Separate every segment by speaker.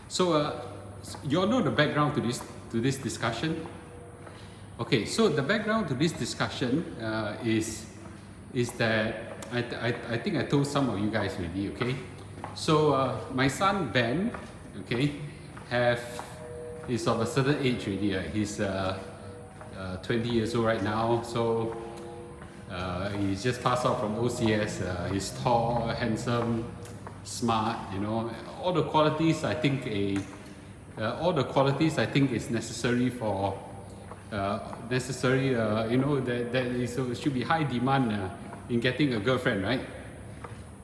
Speaker 1: So you all know the background to this discussion. Okay, so the background to this discussion is that I think I told some of you guys already. Okay, so my son Ben, okay, is of a certain age already. He's 20 years old right now. So he's just passed out from OCS. He's tall, handsome, smart. You know, all the qualities I think is necessary for you know, that should be high demand in getting a girlfriend, right?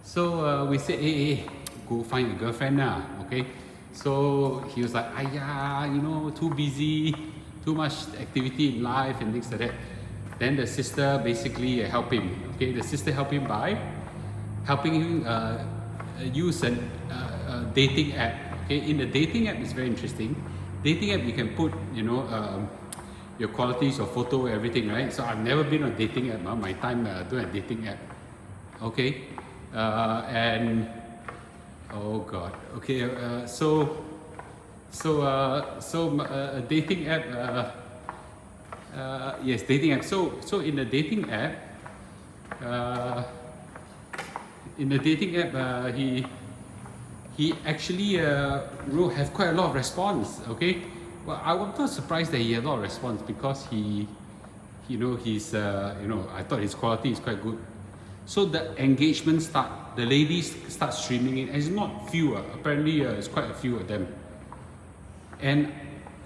Speaker 1: So we said, hey, go find a girlfriend now, okay? So he was like, you know, too busy, too much activity in life and things like that. Then the sister basically helped him, okay? The sister helped him by helping him use a dating app, okay? In the dating app, it's very interesting. Dating app, you can put, you know, your qualities, your photo, everything, right? So I've never been on a dating app. My time doing a dating app, okay? And oh god, okay. A dating app. Yes, dating app. So in the dating app, he actually have quite a lot of response. Okay, well, I was not surprised that he had a lot of response because he's you know, I thought his quality is quite good. So the engagement the ladies start streaming in, and it's not few. Apparently, it's quite a few of them. And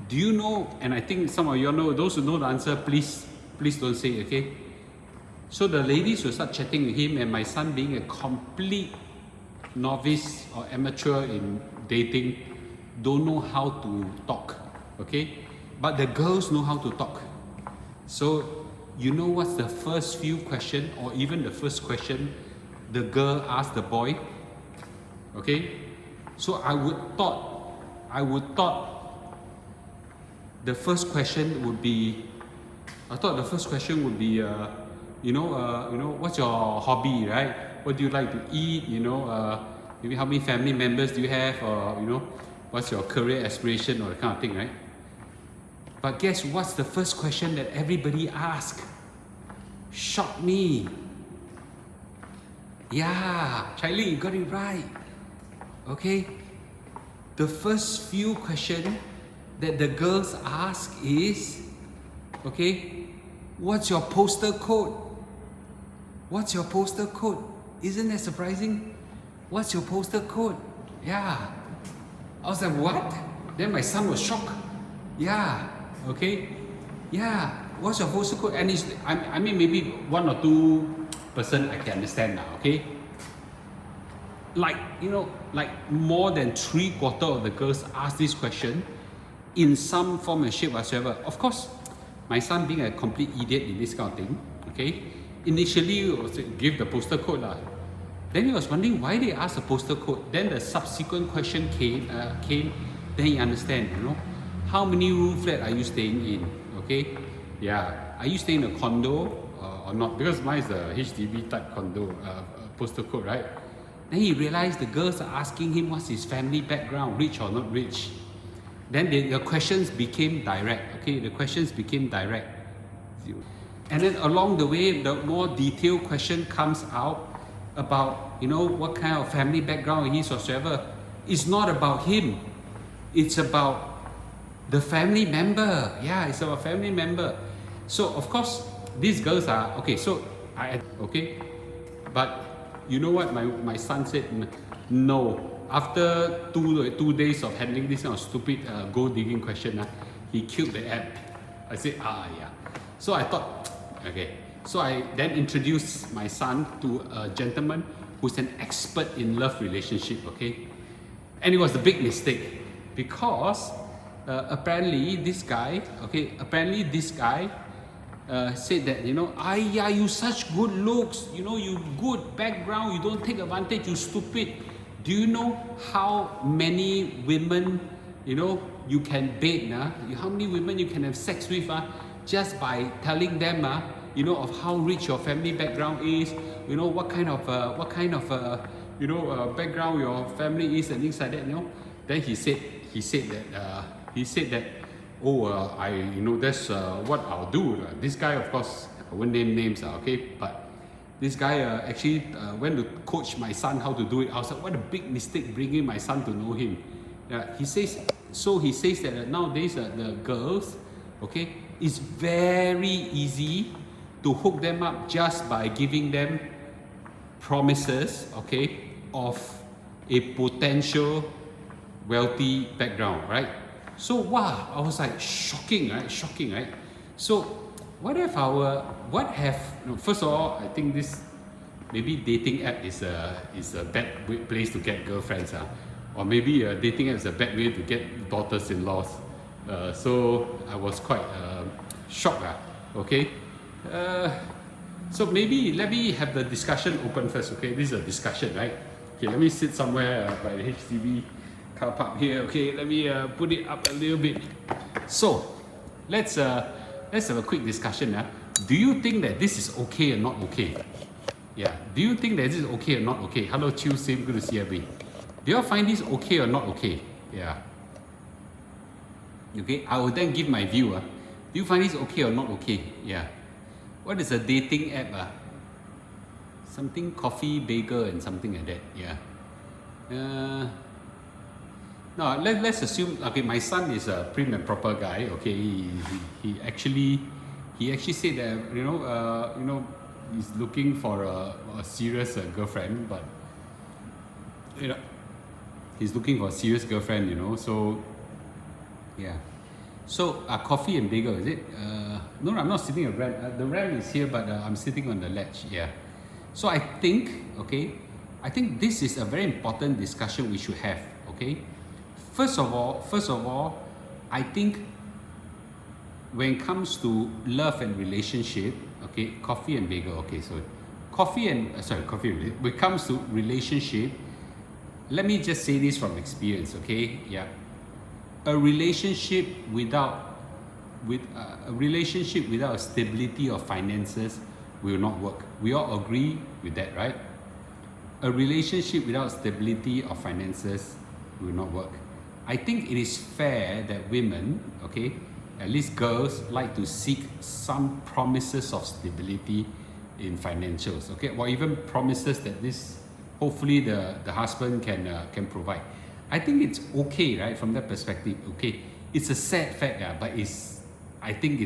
Speaker 1: do you know? And I think some of you know. Those who know the answer, please don't say it, okay? So the ladies will start chatting with him, and my son, being a complete novice or amateur in dating, don't know how to talk, okay? But the girls know how to talk. So you know what's the first few questions, or even the first question the girl asked the boy? Okay, so I would thought the first question would be, you know, what's your hobby, right? What do you like to eat? You know, maybe how many family members do you have, or you know, what's your career aspiration, or that kind of thing, right? But guess what's the first question that everybody asks? Shocked me. Yeah, Charlie, you got it right. Okay, the first few questions that the girls ask is, okay, what's your postal code? What's your postal code? Isn't that surprising? What's your postal code? Yeah. I was like, what? Then my son was shocked. Yeah. Okay. Yeah. What's your postal code? And I mean, maybe 1 or 2% I can understand now. Okay. Like, you know, like more than 3/4 of the girls ask this question in some form and shape whatsoever. Of course, my son, being a complete idiot in this kind of thing, okay, initially give the postal code lah. Then he was wondering why they asked the postal code. Then the subsequent question came. Then he understand, you know, how many room flat are you staying in? Okay, yeah, are you staying in a condo or not? Because mine is a HDB type condo postal code, right? Then he realized the girls are asking him what's his family background, rich or not rich. Then the questions became direct. Okay, the questions became direct. And then along the way, the more detailed question comes out about, you know, what kind of family background he is whatsoever. It's not about him. It's about the family member. Yeah, it's about family member. So of course, these girls are okay. So okay, but you know what my son said? No. After two days of handling this kind of stupid gold digging question, he killed the app. I said, yeah. So I thought, okay. So I then introduced my son to a gentleman who's an expert in love relationship, okay? And it was a big mistake because apparently this guy said that, you know, you such good looks, you know, you good background, you don't take advantage, you stupid. Do you know how many women, you know, you can bait, how many women you can have sex with just by telling them, you know, of how rich your family background is, you know, what kind of background your family is and things like that, you know. Then he said he said that, oh, that's what I'll do. This guy, of course, I won't name names, okay, but this guy actually went to coach my son how to do it. I was like, what a big mistake bringing my son to know him. He says that nowadays the girls, okay, it's very easy to hook them up just by giving them promises, okay, of a potential wealthy background, right? So wow, I was like shocking, right? So first of all, I think this maybe dating app is a bad place to get girlfriends, or maybe a dating app is a bad way to get daughters-in-laws. So I was quite shocked, okay. So maybe let me have the discussion open first, okay? This is a discussion, right? Okay, let me sit somewhere by the HDB car park here. Okay, let me put it up a little bit. So let's have a quick discussion. Do you think that this is okay or not okay? Yeah. Do you think that this is okay or not okay? Hello, Chiu Sim. Good to see everybody. Do you find this okay or not okay? Yeah. Okay. I will then give my view. Do you find this okay or not okay? Yeah. What is a dating app? Something coffee, bagel, and something like that. Yeah. No, let's assume. Okay, my son is a prim and proper guy. Okay, he actually said that he's looking for a serious girlfriend, but he's looking for a serious girlfriend. So yeah. So coffee and bagel, is it? No, I'm not sitting on the ramp. The ramp is here, but I'm sitting on the ledge. Yeah. So I think this is a very important discussion we should have. Okay. First of all, I think when it comes to love and relationship, okay, coffee and bagel. Okay, so when it comes to relationship, let me just say this from experience. Okay, yeah. A relationship without stability of finances will not work. We all agree with that, right? A relationship without stability of finances will not work. I think it is fair that women, okay, at least girls, like to seek some promises of stability in financials, okay, or even promises that hopefully the husband can provide. I think it's okay, right, from that perspective. Okay, it's a sad fact, but I think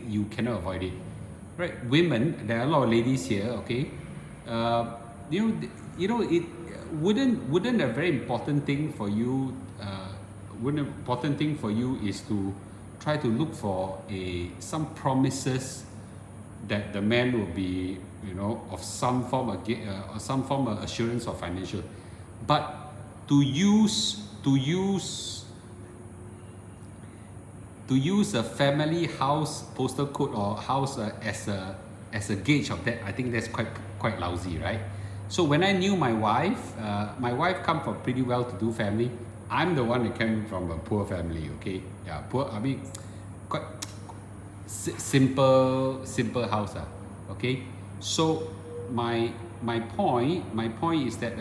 Speaker 1: you cannot avoid it, right? Women, there are a lot of ladies here, okay. It wouldn't a very important thing for you. Important thing for you is to try to look for some promises that the man will be, of some form of assurance of financial, but to use a family house postal code or house as a gauge of that, I think that's quite lousy, right? So when I knew my wife come from pretty well-to-do family. I'm the one that came from a poor family, okay? Yeah, poor. I mean, quite simple house, okay? So my point is that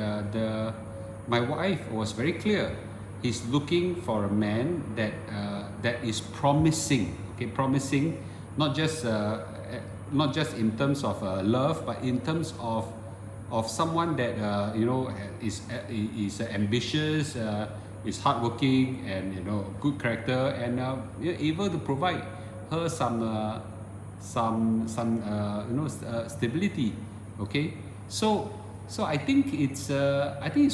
Speaker 1: my wife was very clear. He's looking for a man that is promising, okay? Promising, not just in terms of love, but in terms of someone that is ambitious. Is hardworking and good character and able to provide her some stability. Okay, so I think it's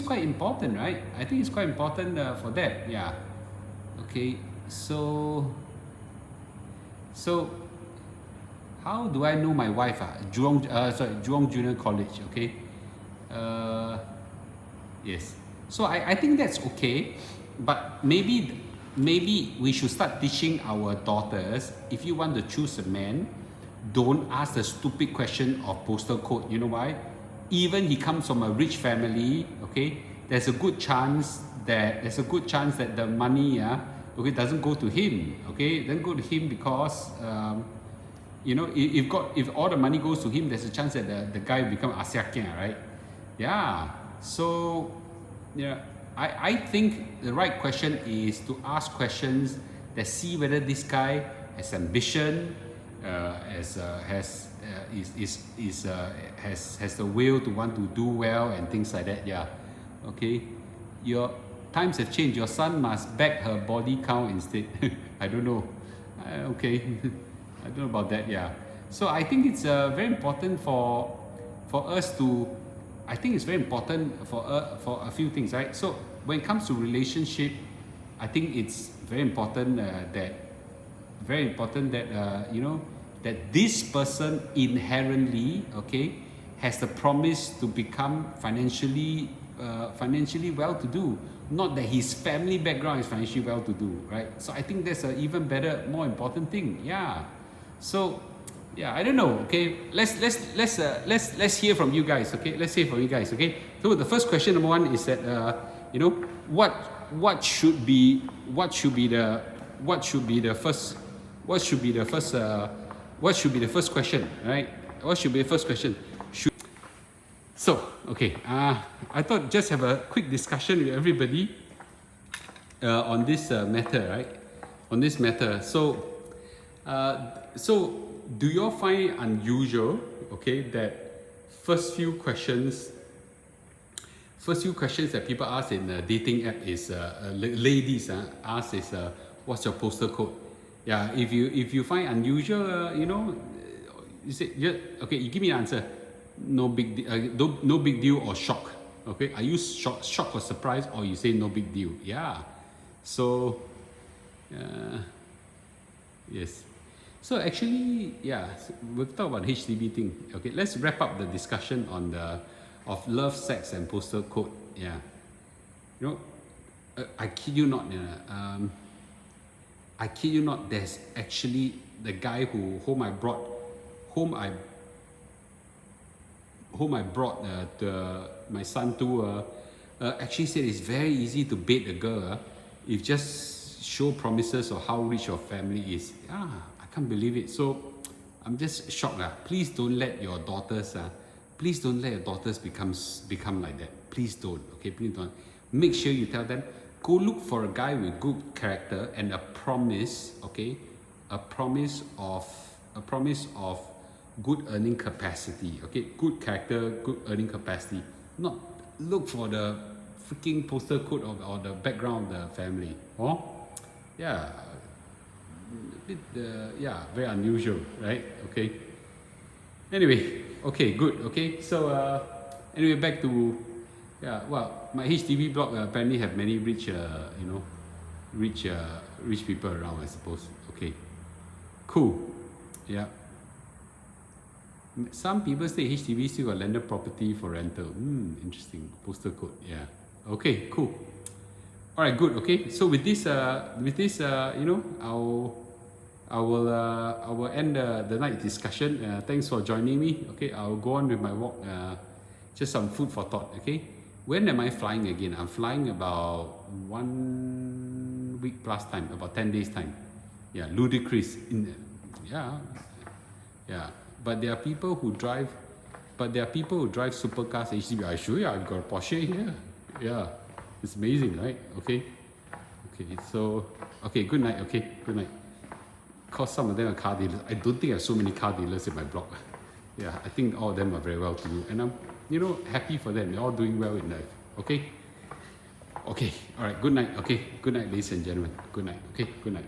Speaker 1: quite important, right? I think it's quite important for that. Yeah. Okay. So how do I know my wife? Jurong Junior College. Okay. Yes. So I think that's okay, but maybe we should start teaching our daughters, if you want to choose a man, don't ask the stupid question of postal code. You know why? Even he comes from a rich family, okay, there's a good chance that the money doesn't go to him, okay, doesn't go to him because if all the money goes to him, there's a chance that the guy will become asiakin, right? Yeah. So yeah, I think the right question is to ask questions that see whether this guy has ambition, has the will to want to do well and things like that. Yeah, okay. Your times have changed. Your son must back her body count instead. I don't know. Okay, I don't know about that. Yeah. So I think it's very important for us to. I think it's very important for a few things, right? So when it comes to relationship, I think it's very important that you know, that this person inherently, okay, has the promise to become financially well-to-do. Not that his family background is financially well-to-do, right? So I think that's an even better, more important thing. Yeah. So yeah, I don't know. Okay, let's hear from you guys. Okay, let's hear from you guys. Okay. So the first question, number one, is that you know, what should be the first question, right? What should be the first question? So okay, I thought just have a quick discussion with everybody on this matter, right? On this matter. So do you all find it unusual, okay, that first few questions that people ask in a dating app is ladies ask is what's your postal code? Yeah, if you find unusual, you know, you say, yeah, okay, you give me an answer. No big no big deal or shock. Okay, are you shocked or surprised, or you say no big deal? Yeah. So yes. So actually, yeah, we'll talk about HDB thing. Okay, let's wrap up the discussion on of love, sex, and postal code. Yeah, you know, I kid you not. I kid you not. There's actually the guy whom I brought my son to. Actually said it's very easy to bait a girl if just show promises of how rich your family is. Yeah. Can't believe it. So I'm just shocked. Please don't let your daughters become like that. Please don't. Okay, please don't. Make sure you tell them, go look for a guy with good character and a promise, okay? A promise of good earning capacity. Okay, good character, good earning capacity. Not look for the freaking postal code or the background of the family. Oh? Yeah. Yeah, very unusual, right? Okay. Anyway, okay, good. Okay, so anyway, back to well, my HDB block apparently have many rich, rich people around, I suppose. Okay, cool. Yeah. Some people say HDB still got landed property for rental. Interesting. Postal code. Yeah. Okay, cool. All right, good. Okay, so with this, you know, I will end the night discussion. Thanks for joining me. Okay, I'll go on with my walk. Just some food for thought. Okay, when am I flying again? I'm flying about 1 week plus time, about 10 days time. Yeah, ludicrous. Yeah. But there are people who drive supercars HDB. I show you, I've got a Porsche here. Yeah, it's amazing, right? Okay. So good night. Okay, good night. Because some of them are car dealers. I don't think I have so many car dealers in my block. Yeah, I think all of them are very well to do, and I'm, you know, happy for them. They're all doing well in life. Okay. All right. Good night. Okay. Good night, ladies and gentlemen. Good night. Okay. Good night.